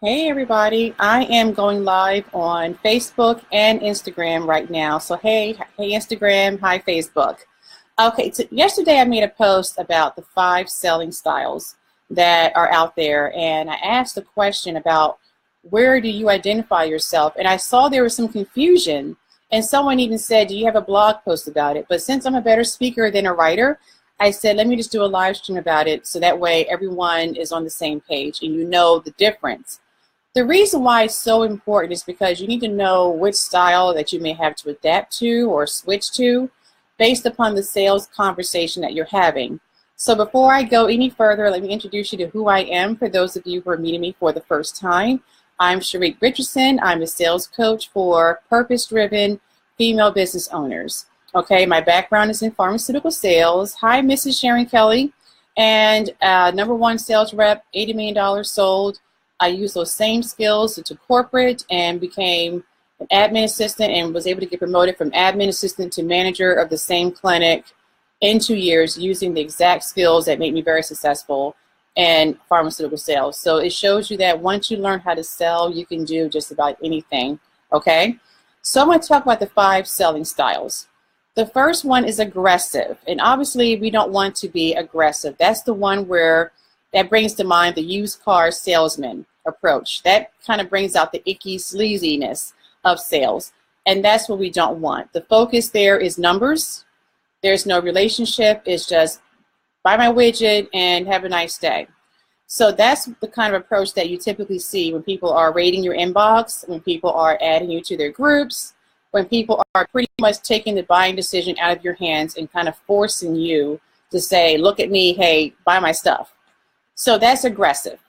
Hey everybody, I am going live on Facebook and Instagram right now. So hey Instagram, hi Facebook. Okay, so yesterday I made a post about the 5 selling styles that are out there, and I asked a question about where do you identify yourself, and I saw there was some confusion, and someone even said, do you have a blog post about it? But since I'm a better speaker than a writer, I said, let me just do a live stream about it so that way everyone is on the same page and you know the difference. The reason why it's so important is because you need to know which style that you may have to adapt to or switch to based upon the sales conversation that you're having. So before I go any further, let me introduce you to who I am for those of you who are meeting me for the first time. I'm Sharique Richardson. I'm a sales coach for purpose-driven female business owners. Okay, my background is in pharmaceutical sales. Hi, Mrs. Sharon Kelly. And #1 sales rep, $80 million sold. I used those same skills to corporate and became an admin assistant and was able to get promoted from admin assistant to manager of the same clinic in 2 years using the exact skills that made me very successful in pharmaceutical sales. So it shows you that once you learn how to sell, you can do just about anything, okay? So I'm going to talk about the 5 selling styles. The first one is aggressive, and obviously we don't want to be aggressive. That's the one where that brings to mind the used car salesman approach. That kind of brings out the icky sleaziness of sales, and that's what we don't want. The focus there is numbers. There's no relationship. It's just buy my widget and have a nice day. So that's the kind of approach that you typically see when people are rating your inbox, when people are adding you to their groups, when people are pretty much taking the buying decision out of your hands and kind of forcing you to say, look at me, hey, buy my stuff. So that's aggressive.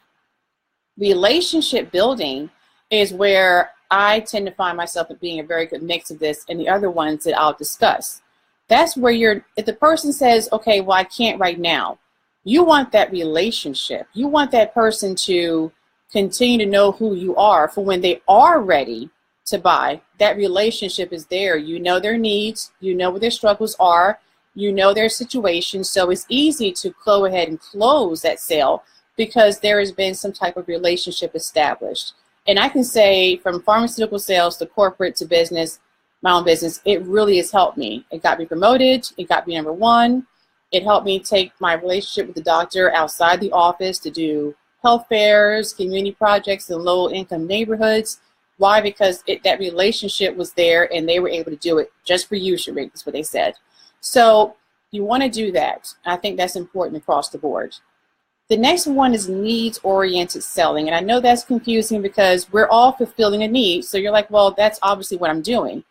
Relationship building is where I tend to find myself being a very good mix of this and the other ones that I'll discuss. That's where if the person says, okay, well, I can't right now, you want that relationship. You want that person to continue to know who you are for when they are ready to buy. That relationship is there. You know their needs. You know what their struggles are. You know their situation, so it's easy to go ahead and close that sale because there has been some type of relationship established. And I can say from pharmaceutical sales to corporate to business, my own business, it really has helped me. It got me promoted. It got me #1. It helped me take my relationship with the doctor outside the office to do health fairs, community projects in low-income neighborhoods. Why? Because that relationship was there and they were able to do it just for you, Sharique, is what they said. So you want to do that. I think that's important across the board. The next one is needs-oriented selling. And I know that's confusing because we're all fulfilling a need. So you're like, well, that's obviously what I'm doing.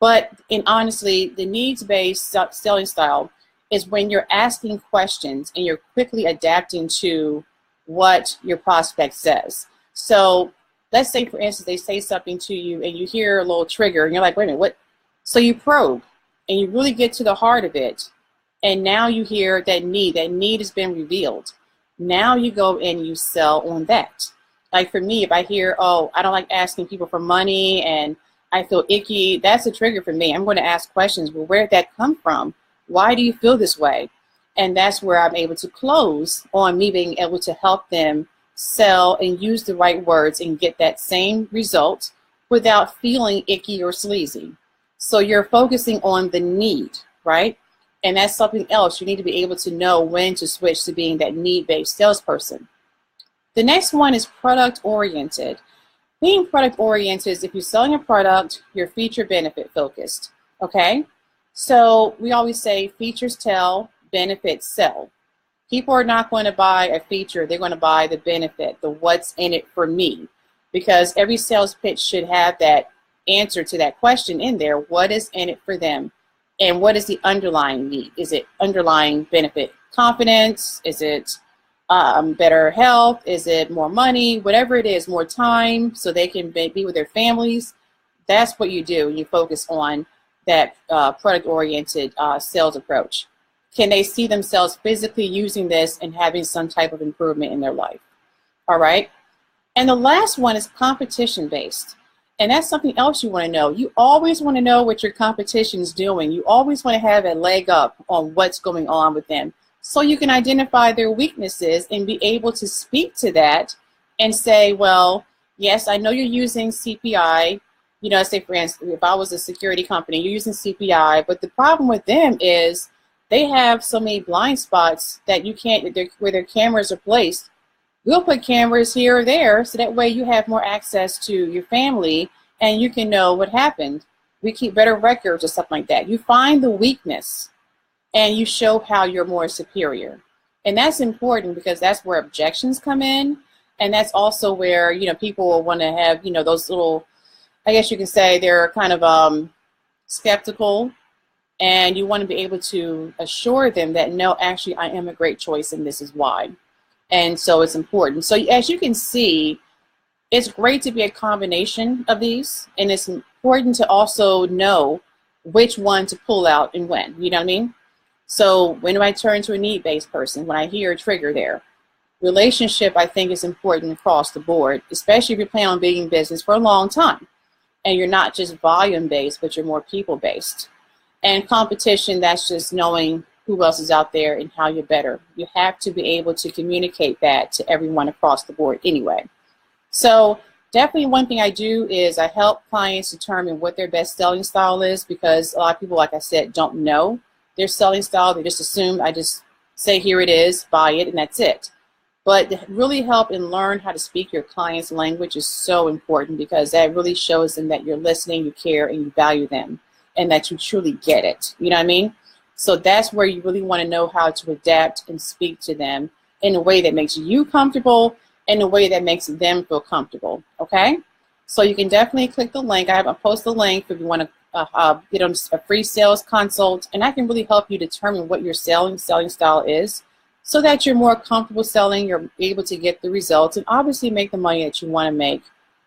But honestly, the needs-based selling style is when you're asking questions and you're quickly adapting to what your prospect says. So let's say, for instance, they say something to you and you hear a little trigger and you're like, wait a minute, what? So you probe. And you really get to the heart of it, and now you hear that need has been revealed. Now you go and you sell on that. Like for me, if I hear, oh, I don't like asking people for money and I feel icky, that's a trigger for me. I'm going to ask questions. Well, where did that come from? Why do you feel this way? And that's where I'm able to close on me being able to help them sell and use the right words and get that same result without feeling icky or sleazy. So you're focusing on the need, right? And that's something else. You need to be able to know when to switch to being that need-based salesperson. The next one is product-oriented. Being product-oriented is if you're selling a product, you're feature-benefit focused, okay? So we always say features tell, benefits sell. People are not going to buy a feature. They're going to buy the benefit, the what's in it for me, because every sales pitch should have that answer to that question in there. What is in it for them? And what is the underlying need? Is it underlying benefit confidence? Is it better health? Is it more money? Whatever it is, more time so they can be with their families. That's what you do. You focus on that product-oriented sales approach. Can they see themselves physically using this and having some type of improvement in their life? All right. And the last one is competition-based. And that's something else you want to know. You always want to know what your competition is doing. You always want to have a leg up on what's going on with them so you can identify their weaknesses and be able to speak to that and say, well, Yes, I know you're using CPI. You know, say for instance, if I was a security company, you're using CPI, but the problem with them is they have so many blind spots that you can't, where their cameras are placed. We'll put cameras here or there so that way you have more access to your family and you can know what happened. We keep better records or stuff like that. You find the weakness and you show how you're more superior. And that's important because that's where objections come in. And that's also where, you know, people will want to have, you know, those little, I guess you can say they're kind of skeptical, and you want to be able to assure them that, no, actually, I am a great choice and this is why. And so it's important. So as you can see, it's great to be a combination of these, and it's important to also know which one to pull out and when, you know what I mean? So when do I turn to a need-based person? When I hear a trigger there. Relationship, I think, is important across the board, especially if you plan on being in business for a long time and you're not just volume-based, but you're more people-based. And competition, that's just knowing who else is out there and how you're better. You have to be able to communicate that to everyone across the board anyway. So definitely one thing I do is I help clients determine what their best selling style is, because a lot of people, like I said, don't know their selling style. They just assume I just say, here it is, buy it, and that's it. But to really help and learn how to speak your client's language is so important, because that really shows them that you're listening, you care, and you value them, and that you truly get it. You know what I mean? So that's where you really want to know how to adapt and speak to them in a way that makes you comfortable, in a way that makes them feel comfortable. Okay? So you can definitely click the link. I have post the link if you want to get on a free sales consult, and I can really help you determine what your selling style is, so that you're more comfortable selling, you're able to get the results, and obviously make the money that you want to make,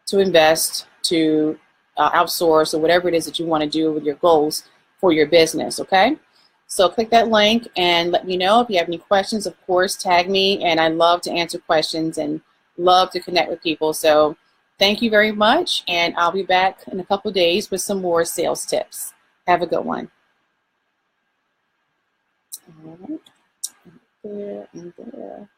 to invest, to outsource, or whatever it is that you want to do with your goals for your business, okay? So click that link and let me know if you have any questions. Of course, tag me, and I love to answer questions and love to connect with people. So thank you very much, and I'll be back in a couple of days with some more sales tips. Have a good one. All right. There and there.